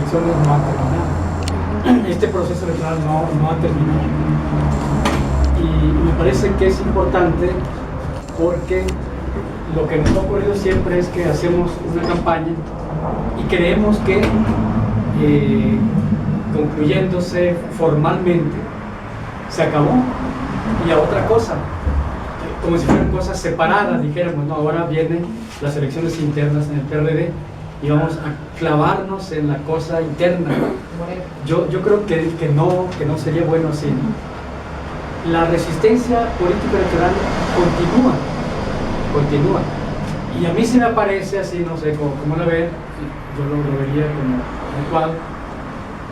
elecciones no han terminado. Este proceso electoral no ha terminado. Y me parece que es importante porque lo que nos ha ocurrido siempre es que hacemos una campaña y creemos que concluyéndose formalmente se acabó y a otra cosa, como si fueran cosas separadas, dijéramos, no, ahora vienen las elecciones internas en el PRD y vamos a clavarnos en la cosa interna. Yo creo que no sería bueno así. La resistencia política electoral continúa. Y a mí se me parece así, no sé cómo lo ven, yo lo vería como adecuado,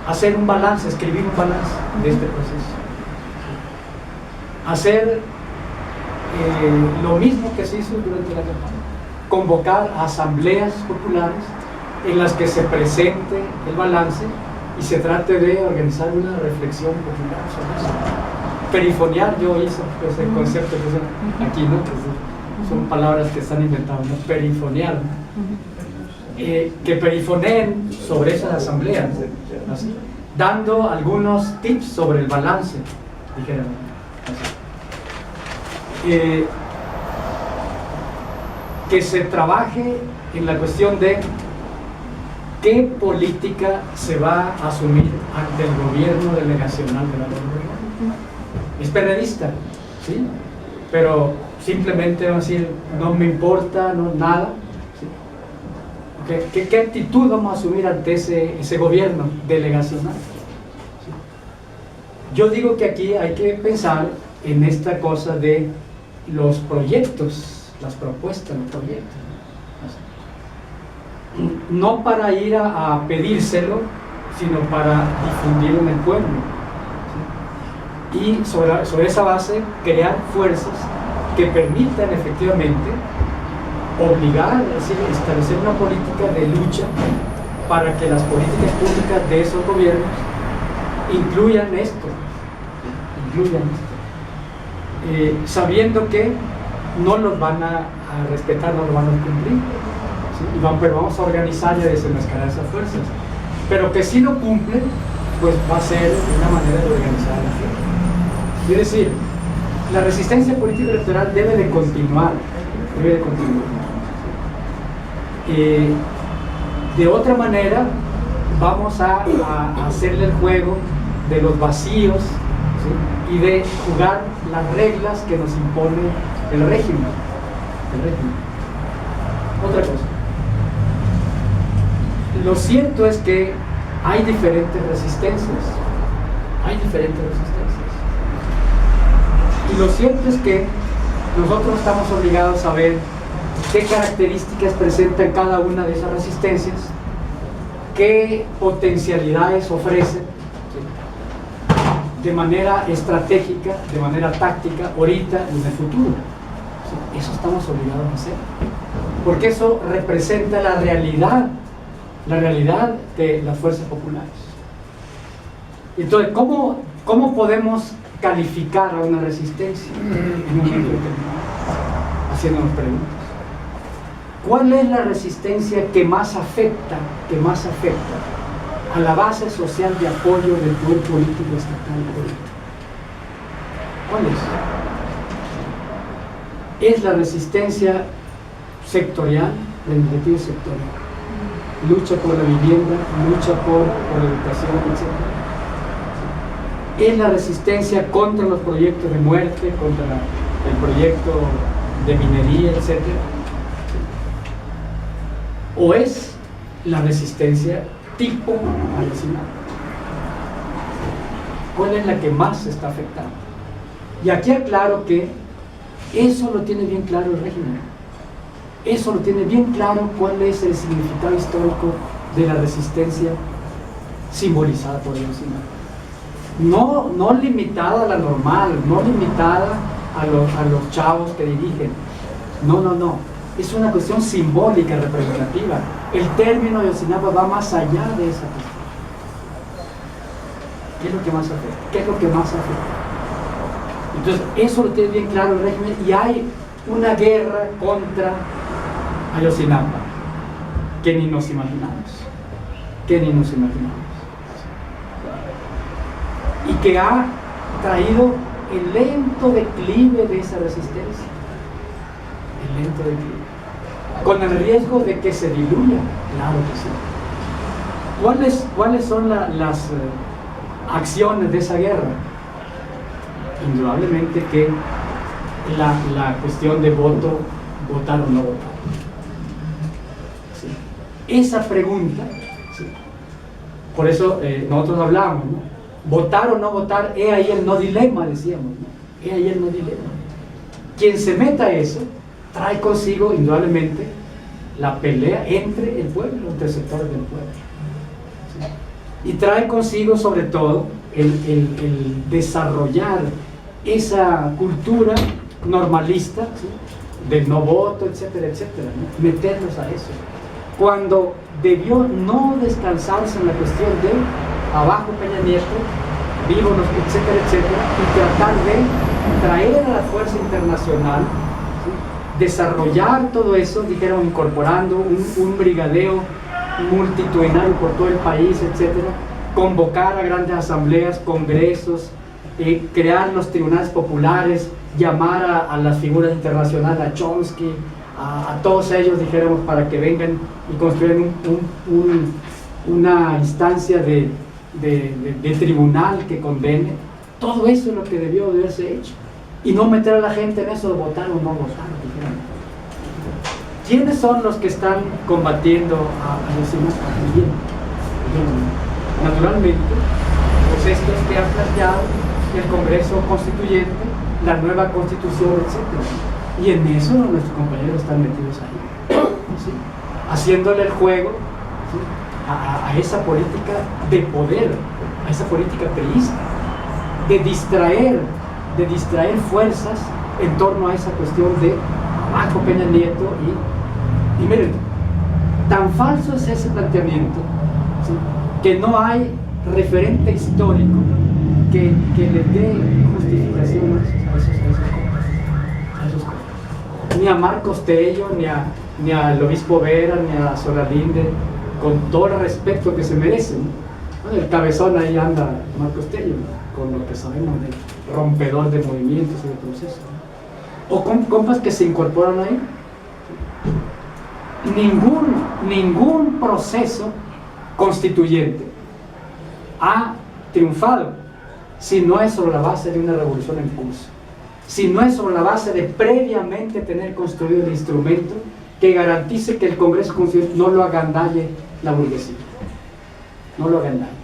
hacer un balance, escribir un balance de este proceso. Hacer lo mismo que se hizo durante la campaña, convocar a asambleas populares en las que se presente el balance y se trate de organizar una reflexión popular sobre eso. Perifonear, yo hice ese concepto que usan aquí, ¿no? Que son palabras que están inventadas, ¿no? Perifonear, ¿no? Que perifoneen sobre esas asambleas, así, dando algunos tips sobre el balance, dijeron, que se trabaje en la cuestión de qué política se va a asumir ante el gobierno delegacional de la República. Es periodista, ¿sí? Pero simplemente va a decir, no me importa, no, nada. ¿Sí? ¿Qué actitud vamos a asumir ante ese gobierno delegacional? ¿Sí? Yo digo que aquí hay que pensar en esta cosa de los proyectos, las propuestas, los proyectos. No para ir a pedírselo, sino para difundirlo en el pueblo. ¿Sí? Y sobre esa base crear fuerzas que permitan efectivamente obligar, es decir, establecer una política de lucha para que las políticas públicas de esos gobiernos incluyan esto, sabiendo que no los van a respetar, no los van a cumplir, ¿sí? Pero vamos a organizar y a desenmascarar esas fuerzas, pero que si lo cumplen, pues va a ser una manera de organizar la fuerza. Es decir, la resistencia política electoral debe de continuar. De otra manera, vamos a hacerle el juego de los vacíos, ¿sí? Y de jugar las reglas que nos impone el régimen. Otra cosa. Lo cierto es que hay diferentes resistencias. Y lo cierto es que nosotros estamos obligados a ver qué características presentan cada una de esas resistencias, qué potencialidades ofrecen, ¿sí? De manera estratégica, de manera táctica, ahorita y en el futuro. ¿Sí? Eso estamos obligados a hacer, porque eso representa la realidad de las fuerzas populares. Entonces, ¿cómo podemos calificar a una resistencia en un momento determinado? Haciéndonos preguntas. ¿Cuál es la resistencia que más afecta a la base social de apoyo del poder político estatal? ¿Cuál es? Es la resistencia sectorial, la iniciativa sectorial. Lucha por la vivienda, lucha por la educación, etc. Es la resistencia contra los proyectos de muerte, contra el proyecto de minería, etc. O es la resistencia tipo Ayotzinapa. ¿Cuál es la que más se está afectando? Y aquí aclaro que eso lo tiene bien claro el régimen. Eso lo tiene bien claro cuál es el significado histórico de la resistencia simbolizada por Ayotzinapa. No limitada a la normal, no limitada a los chavos que dirigen. No. Es una cuestión simbólica, representativa. El término Ayotzinapa va más allá de esa cuestión. ¿Qué es lo que más afecta? Entonces, eso lo tiene bien claro el régimen y hay una guerra contra Ayotzinapa que ni nos imaginamos. que ni nos imaginamos, y que ha traído el lento declive de esa resistencia, el lento declive, con el riesgo de que se diluya, claro que sí. ¿Cuáles son las acciones de esa guerra? Indudablemente que la cuestión de votar o no votar. ¿Sí? Esa pregunta, ¿sí? Por eso nosotros hablamos, ¿no? Votar o no votar, he ahí el no dilema, decíamos, ¿no? He ahí el no dilema. Quien se meta a eso, trae consigo indudablemente la pelea entre el pueblo, entre sectores del pueblo. ¿Sí? Y trae consigo sobre todo el desarrollar esa cultura normalista, ¿sí? Del no voto, etcétera, etcétera, ¿no? Meternos a eso, cuando debió no descansarse en la cuestión de abajo Peña Nieto, vivo, etcétera, etcétera, y tratar de traer a la fuerza internacional, ¿sí? Desarrollar todo eso, dijeron, incorporando un brigadeo multitudinario por todo el país, etcétera, convocar a grandes asambleas, congresos, crear los tribunales populares, llamar a las figuras internacionales, a Chomsky, a todos ellos, dijéramos, para que vengan y construyan una instancia de tribunal que condene. Todo eso es lo que debió de haberse hecho, y no meter a la gente en eso de votar o no votar, dijéramos. ¿Quiénes son los que están combatiendo a los bien? Naturalmente, pues estos que han planteado el Congreso Constituyente, la nueva Constitución, etc. Y en eso nuestros compañeros están metidos ahí, ¿sí? Haciéndole el juego, ¿sí? a esa política de poder, a esa política priista, de distraer fuerzas en torno a esa cuestión de abajo Peña Nieto. Y miren, tan falso es ese planteamiento, ¿sí? Que no hay referente histórico que le dé justificación a esos cosas. Ni a Marcos Tello, ni al obispo Vera, ni a Solalinde, con todo el respeto que se merecen. Bueno, el cabezón ahí anda Marcos Tello, ¿no? Con lo que sabemos de rompedor de movimientos y de procesos, ¿no? O compas que se incorporan ahí. Ningún proceso constituyente ha triunfado si no es sobre la base de una revolución en curso, si no es sobre la base de previamente tener construido el instrumento que garantice que el Congreso Constituyente no lo agandalle la burguesía, no lo agandalle.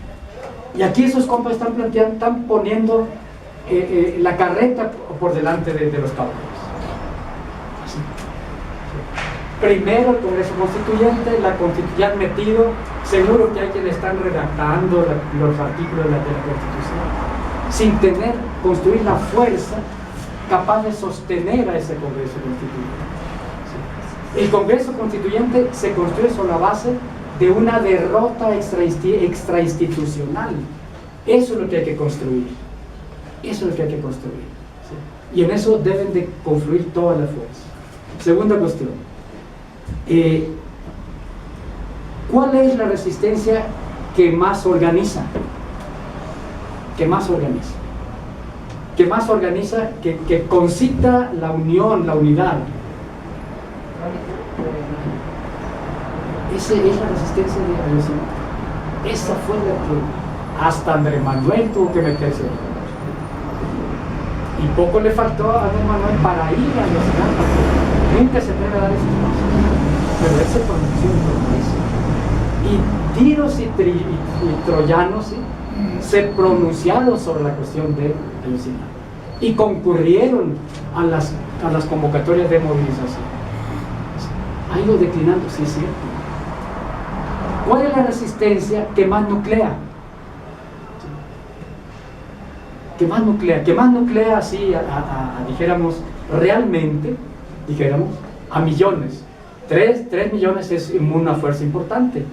Y aquí esos compas están poniendo la carreta por delante de los caballos. Así. Primero el Congreso Constituyente, ya han metido, seguro que hay quienes están redactando los artículos de la Constitución, sin construir la fuerza capaz de sostener a ese Congreso Constituyente. ¿Sí? El Congreso Constituyente se construye sobre la base de una derrota extrainstitucional. Eso es lo que hay que construir. Eso es lo que hay que construir. ¿Sí? Y en eso deben de confluir todas las fuerzas. Segunda cuestión. ¿Cuál es la resistencia que más organiza? Que más organiza, que concita la unión, la unidad. Esa es la resistencia de Ayotzinapa. Esa fue la que hasta Andrés Manuel tuvo que meterse. Y poco le faltó a Andrés Manuel para ir a Ayotzinapa. Nunca se atreve a dar esos pasos, pero él se pronunció por eso. Y tiros y troyanos, ¿sí? Se pronunciaron sobre la cuestión de Ayotzinapa y concurrieron a las convocatorias de movilización. Ha ido declinando, sí es cierto. ¿Cuál es la resistencia que más nuclea? Que más nuclea así, dijéramos, realmente, a millones. 3 millones es una fuerza importante.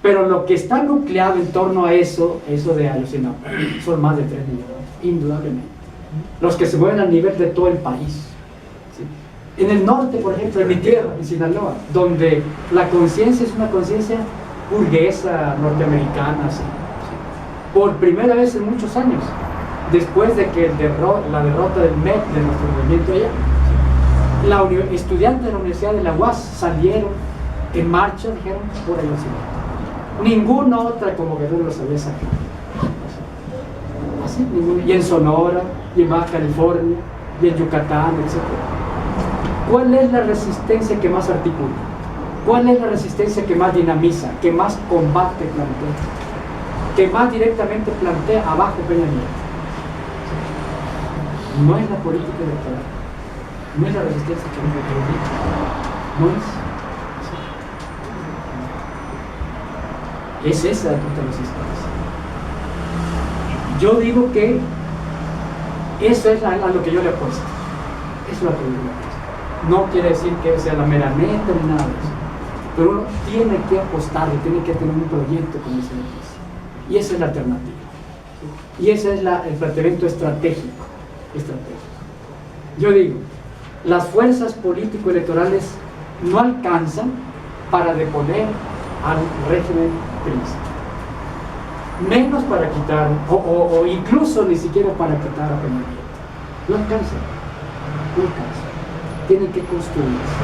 Pero lo que está nucleado en torno a eso de Ayotzinapa, son más de 3 millones, indudablemente. Los que se mueven a nivel de todo el país. ¿Sí? En el norte, por ejemplo, en mi tierra, en Sinaloa, donde la conciencia es una conciencia burguesa norteamericana, así, por primera vez en muchos años, después de que la derrota del MEC, de nuestro movimiento allá, estudiantes de la Universidad de la UAS salieron en marcha, dijeron, por el occidente. Ninguna otra convocatoria los había sacado. Así, y en Sonora, y en Baja California, y en Yucatán, etc. ¿Cuál es la resistencia que más articula? ¿Cuál es la resistencia que más dinamiza, que más combate plantea, que más directamente plantea abajo Peña Nieto? No es la política electoral, no es la resistencia que no es esa la resistencia. Yo digo que eso es a lo que yo le apuesto. Eso es lo que yo le apuesto. No quiere decir que sea la mera neta ni nada de eso, pero uno tiene que apostarle, tiene que tener un proyecto como ese. Y esa es la alternativa. Y ese es el planteamiento estratégico. Yo digo, las fuerzas político-electorales no alcanzan para deponer al régimen priista, menos para quitar, o incluso ni siquiera para quitar a Peña Nieto. No alcanzan. Tienen que construirse.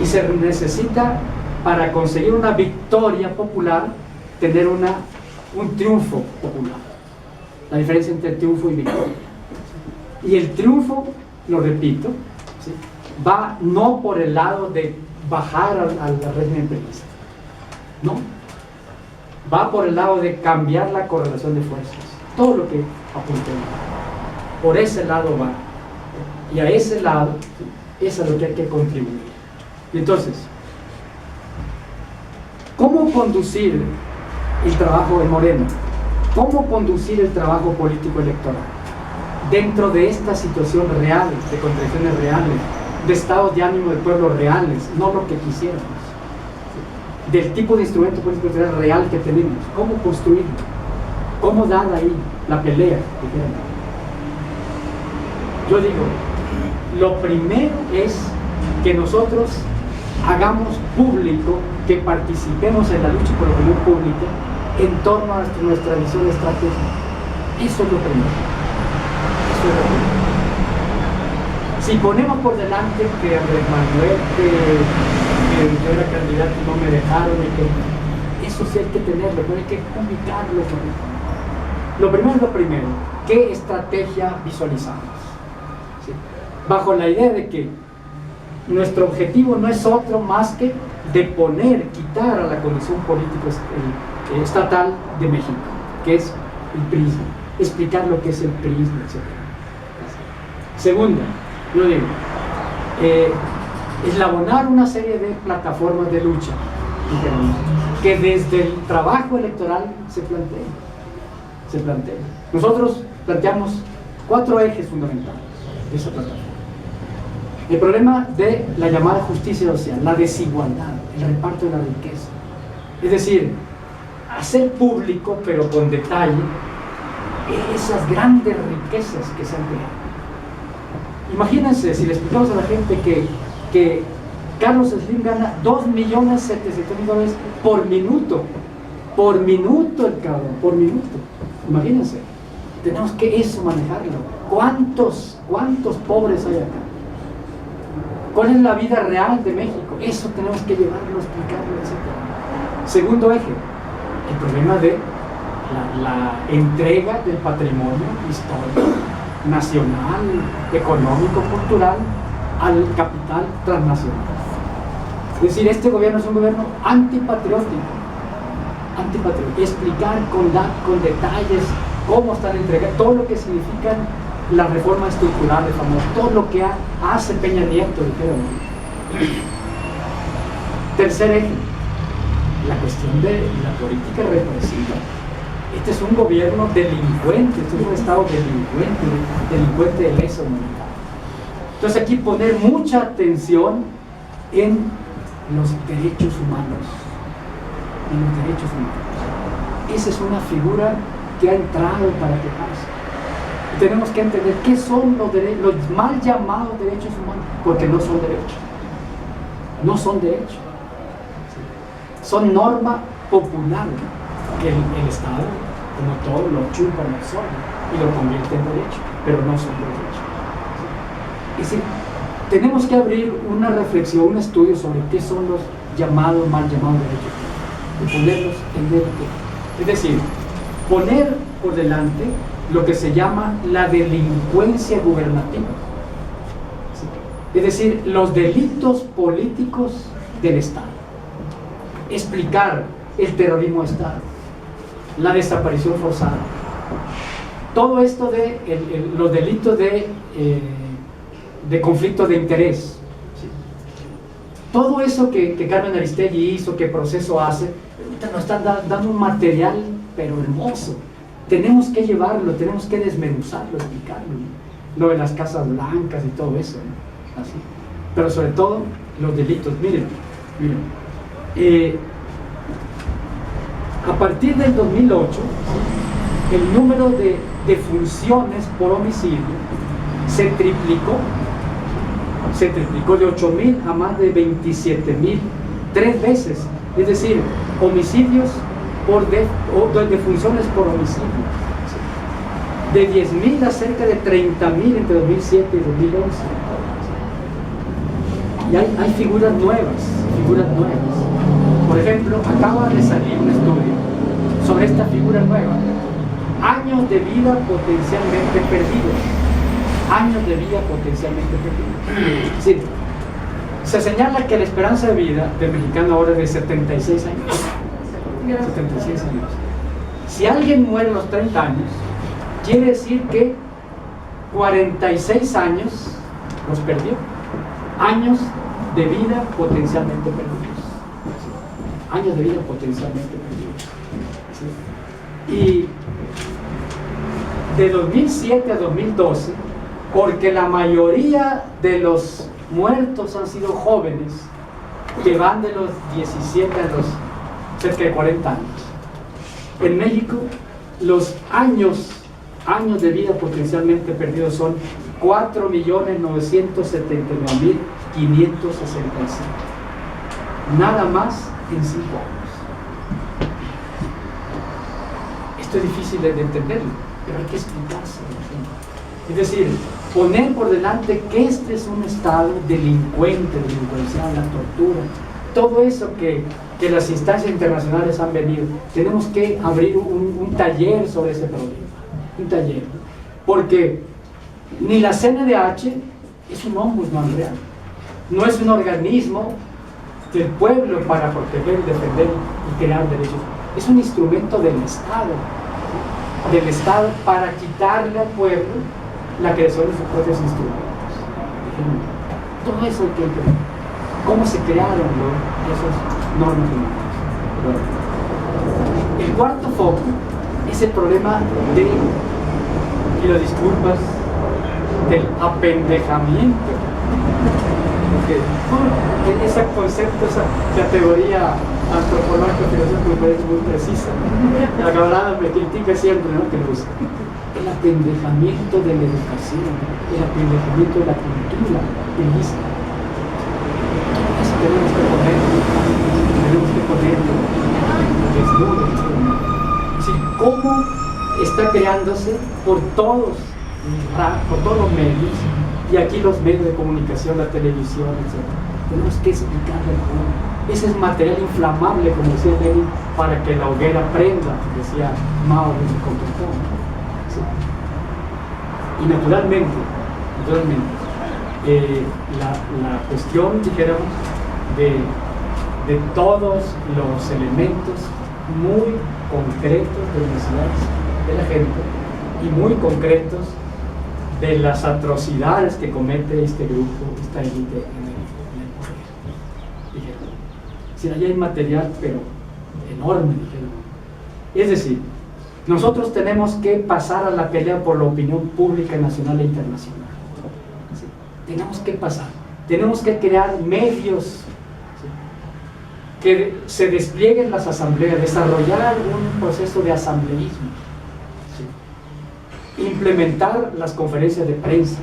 Y se necesita, para conseguir una victoria popular, tener un triunfo popular. La diferencia entre triunfo y victoria. Y el triunfo, lo repito, ¿sí?, va no por el lado de bajar al régimen priista, no, va por el lado de cambiar la correlación de fuerzas, todo lo que apuntemos, por ese lado va, y a ese lado es a lo que hay que contribuir. Y entonces, ¿cómo conducir el trabajo de Moreno? ¿Cómo conducir el trabajo político electoral dentro de esta situación real, de contradicciones reales, de estados de ánimo del pueblo reales, no lo que quisiéramos, del tipo de instrumento político electoral real que tenemos? ¿Cómo construirlo? ¿Cómo dar ahí la pelea? Yo digo, lo primero es que nosotros hagamos público, que participemos en la lucha por la opinión pública en torno a nuestra visión estratégica. Eso es lo primero. Si ponemos por delante que Andrés Manuel, que yo era candidato y no me dejaron, eso sí hay que tenerlo, pero hay que publicarlo. Lo primero es lo primero. ¿Qué estrategia visualizamos? ¿Sí? Bajo la idea de que nuestro objetivo no es otro más que deponer, quitar a la condición política estatal de México, que es el PRIismo, explicar lo que es el PRIismo, etc. Segundo, yo digo, eslabonar una serie de plataformas de lucha que desde el trabajo electoral se planteen. Nosotros planteamos 4 ejes fundamentales de esa plataforma. El problema de la llamada justicia social, la desigualdad, el reparto de la riqueza. Es decir, hacer público, pero con detalle, esas grandes riquezas que se han creado. Imagínense, si le explicamos a la gente que Carlos Slim gana $2.700.000 por minuto. Por minuto el cabrón, por minuto. Imagínense, tenemos que eso manejarlo. ¿Cuántos pobres hay acá? ¿Cuál es la vida real de México? Eso tenemos que llevarlo, explicarlo, etc. Segundo eje, el problema de la entrega del patrimonio histórico, nacional, económico, cultural, al capital transnacional. Es decir, este gobierno es un gobierno antipatriótico. Explicar con detalles cómo están entregados, todo lo que significan las reformas estructurales famosas, todo lo que hace Peña Nieto, Tercer eje, la cuestión de la política represiva. Este es un gobierno delincuente, este es un estado delincuente de lesa humanidad. Entonces aquí poner mucha atención en los derechos humanos. Esa es una figura que ha entrado para quejarse. Tenemos que entender qué son los mal llamados derechos humanos, porque no son derechos. son norma popular, que el Estado, como todo, lo chupa, lo absorbe y lo convierte en derecho, pero no son derechos. Es decir, tenemos que abrir una reflexión, un estudio sobre qué son los llamados, mal llamados derechos y ponerlos en delante. Es decir, poner por delante lo que se llama la delincuencia gubernativa. Es decir, los delitos políticos del Estado. Explicar el terrorismo de Estado, la desaparición forzada. Todo esto de los delitos de conflicto de interés. Todo eso que Carmen Aristegui hizo, que Proceso hace, nos están dando un material, pero hermoso. Tenemos que llevarlo, tenemos que desmenuzarlo, explicarlo, ¿no? Lo de las casas blancas y todo eso, ¿no? Así. Pero sobre todo los delitos. Miren, a partir del 2008 el número de defunciones por homicidio se triplicó de 8.000 a más de 27.000, 3 veces. Es decir, homicidios o defunciones por homicidio, de 10.000 a cerca de 30.000 entre 2007 y 2011. Y hay figuras nuevas. Por ejemplo, acaba de salir un estudio sobre esta figura nueva: años de vida potencialmente perdidos. Años de vida potencialmente perdidos. Es decir, se señala que la esperanza de vida del mexicano ahora es de 76 años. 76 años. Si alguien muere a los 30 años, quiere decir que 46 años los perdió. Años de vida potencialmente perdidos. Años de vida potencialmente perdidos. Y de 2007 a 2012, porque la mayoría de los muertos han sido jóvenes, que van de los 17 a los cerca de 40 años. En México, los años de vida potencialmente perdidos son 4.979.565. Nada más en 5 años. Esto es difícil de entenderlo, pero hay que explicárselo. Es decir, poner por delante que este es un Estado delincuencial, la tortura, todo eso que las instancias internacionales han venido. Tenemos que abrir un taller sobre ese problema, un taller, porque ni la CNDH es un ombudsman real, no es un organismo del pueblo para proteger, defender y crear derechos, es un instrumento del Estado para quitarle al pueblo la creación de sus propios instrumentos. Todo eso hay que entender. ¿Cómo se crearon esas normas humanas? El cuarto foco es el problema de, y las disculpas, del apendejamiento. Ese concepto, esa categoría antropológica, filosófica, me parece muy precisa. La camarada me critica siempre, ¿no? Que lo usa. El apendejamiento de la educación, el apendejamiento de la cultura ilícita. Eso tenemos que ponerlo desnudo. Es decir, cómo está creándose por todos los medios, y aquí los medios de comunicación, la televisión, etc. Tenemos que explicarle cómo. Ese es material inflamable, como decía Lenin, para que la hoguera prenda, decía Mao en su Comintern. ¿Sí? Y naturalmente, la cuestión, dijéramos, de todos los elementos muy concretos de necesidades de la gente y muy concretos de las atrocidades que comete este grupo, esta élite en el poder. Dijeron, si allá hay material, pero enorme, dijeron. Es decir, nosotros tenemos que pasar a la pelea por la opinión pública nacional e internacional. ¿Sí? Tenemos que pasar, tenemos que crear medios, ¿sí?, que se desplieguen las asambleas, desarrollar un proceso de asambleísmo, ¿sí?, implementar las conferencias de prensa.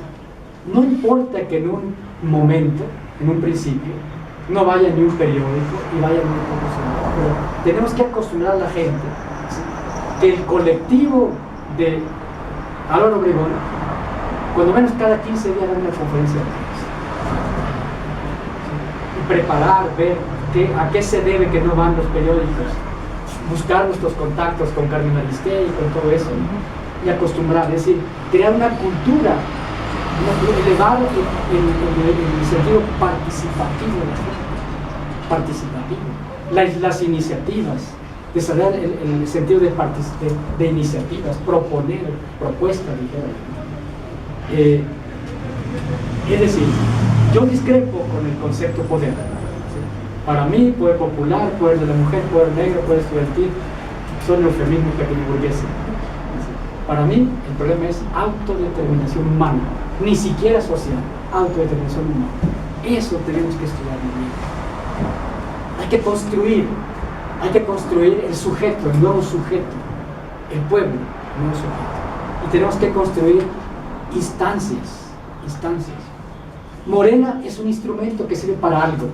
No importa que en un momento, en un principio, no vaya ni un periódico y vaya muy pocos. Pero tenemos que acostumbrar a la gente, ¿sí?, que el colectivo de Álvaro Obregón, cuando menos cada 15 días, da una conferencia de prensa, ¿sí?, y preparar, ver a qué se debe que no van los periódicos, buscar nuestros contactos con Carmen Aristegui y con todo eso, ¿no?, y acostumbrar, es decir, crear una cultura, elevar el sentido participativo de la gente, participativo, las iniciativas, desarrollar el sentido de iniciativas, proponer propuestas, dijera. Es decir, yo discrepo con el concepto poder, ¿sí? Para mí, poder popular, poder de la mujer, poder negro, poder estudiantil, son eufemismos pequeño-burgueses. Para mí, el problema es autodeterminación humana, ni siquiera social, autodeterminación humana. Eso tenemos que estudiar muy bien. Hay que construir el sujeto, el nuevo sujeto, el pueblo, el nuevo sujeto. Y tenemos que construir instancias. Morena es un instrumento que sirve para algo,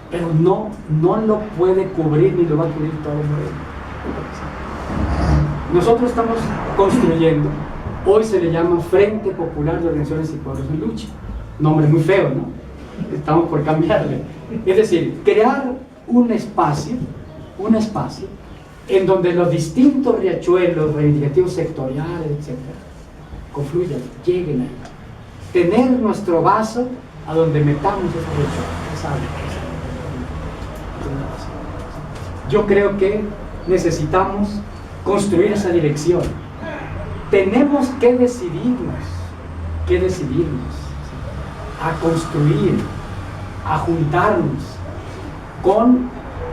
pero no lo puede cubrir ni lo va a cubrir todo Morena. Nosotros estamos construyendo, hoy se le llama Frente Popular de Organizaciones y Pueblos en Lucha, nombre muy feo, ¿no? Estamos por cambiarle. Es decir, crear un espacio en donde los distintos riachuelos reivindicativos sectoriales, etc., confluyan, lleguen ahí. Tener nuestro vaso a donde metamos esos riachuelos. Yo creo que necesitamos construir esa dirección. Tenemos que decidirnos a construir, a juntarnos con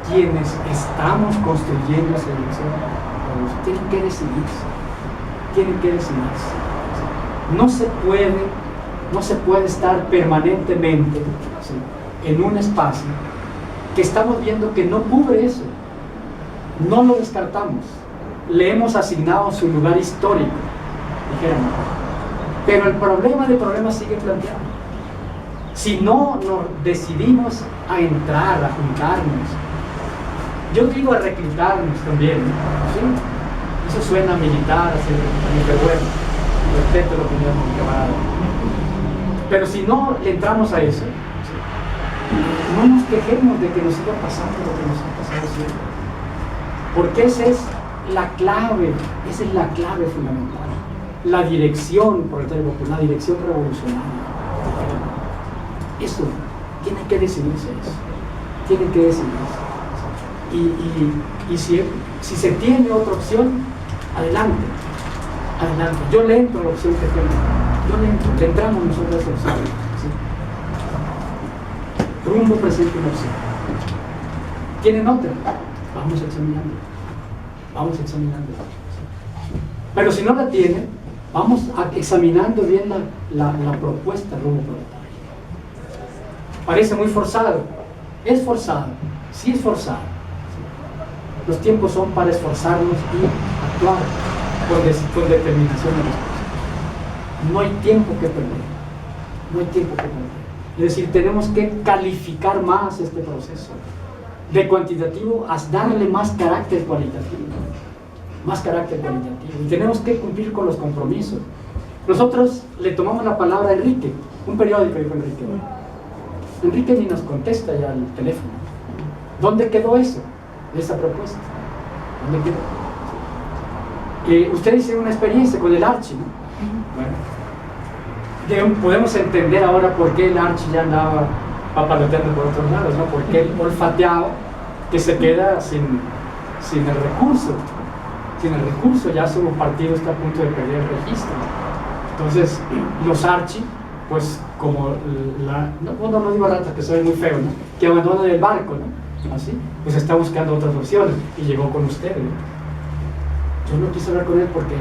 quienes estamos construyendo esa dirección. Tienen que decidirse. No se puede estar permanentemente, ¿sí?, en un espacio que estamos viendo que no cubre eso. No lo descartamos, le hemos asignado su lugar histórico, dijéramos, pero el problema sigue planteado. Si no nos decidimos a entrar, a juntarnos, yo digo a reclutarnos también, ¿sí? Eso suena militar, así, pero bueno, respeto la opinión de mi camarada. Pero si no le entramos a eso, ¿sí?, no nos quejemos de que nos siga pasando lo que nos ha pasado siempre, porque esa es la clave fundamental, la dirección, por el tiempo, la dirección revolucionaria. Eso, tiene que decidirse eso. Y si se tiene otra opción, adelante. Yo le entro a la opción que tengo, le entramos nosotros a esa opción, ¿sí? Rumbo presente una opción. ¿Tienen otra? Vamos examinando. Pero si no la tienen, vamos examinando bien la propuesta rumbo proletario. Parece muy forzado. Es forzado, sí es forzado. Los tiempos son para esforzarnos y actuar con determinación en las cosas. No hay tiempo que perder. Es decir, tenemos que calificar más este proceso. De cuantitativo a darle más carácter cualitativo. Y tenemos que cumplir con los compromisos. Nosotros le tomamos la palabra a Enrique, un periódico, dijo Enrique. Enrique ni nos contesta ya al teléfono. ¿Dónde quedó eso? Esa propuesta. ¿Dónde quedó? Ustedes hicieron una experiencia con el Archi, ¿no? Bueno, podemos entender ahora por qué el Archi ya andaba papaloteando por otros lados, ¿no? Porque él olfateaba que se queda sin el recurso. Ya su partido está a punto de perder el registro. Entonces, los Archi, pues como no digo ratas, que soy muy feo, ¿no?, que abandonan el barco, ¿no?, así, pues está buscando otras opciones y llegó con ustedes. Yo no quise hablar con él porque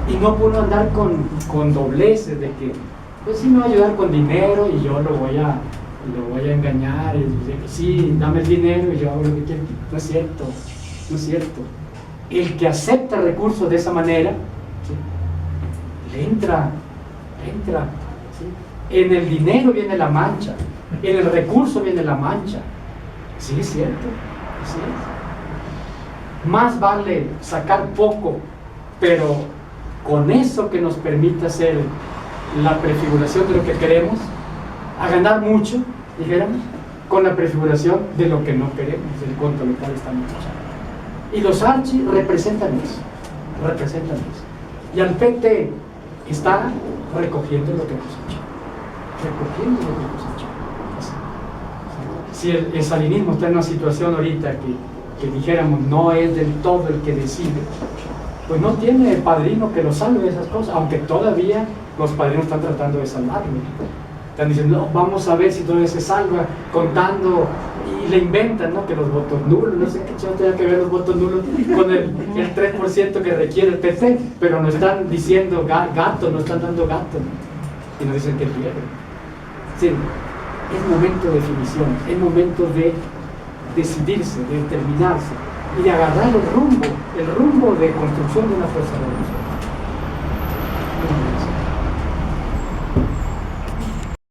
y no pudo andar con dobleces de que pues sí me va a ayudar con dinero y yo lo voy a engañar y decir que sí, dame el dinero y yo hago lo que quiero. No es cierto. El que acepta recursos de esa manera, ¿sí?, le entra, ¿sí?, en el dinero viene la mancha, en el recurso viene la mancha. Sí, es cierto, sí es. Más vale sacar poco, pero con eso que nos permite hacer la prefiguración de lo que queremos, a ganar mucho, dijéramos, con la prefiguración de lo que no queremos, del contra lo cual estamos luchando. Y los archi representan eso, y al PT está recogiendo lo que hemos hecho, Si el salinismo está en una situación ahorita que dijéramos no es del todo el que decide, pues no tiene padrino que lo salve de esas cosas, aunque todavía los padrinos están tratando de salvarlo. Están diciendo, no, vamos a ver si todavía se salva, contando, y le inventan, ¿no? Que los votos nulos, no sé qué chino tenga que ver los votos nulos con el 3% que requiere el PT, pero no están diciendo gato, no están dando gato, ¿no? Y nos dicen que pierde. Sí, es momento de definición, es momento de decidirse, de determinarse y de agarrar el rumbo de construcción de una fuerza revolucionaria.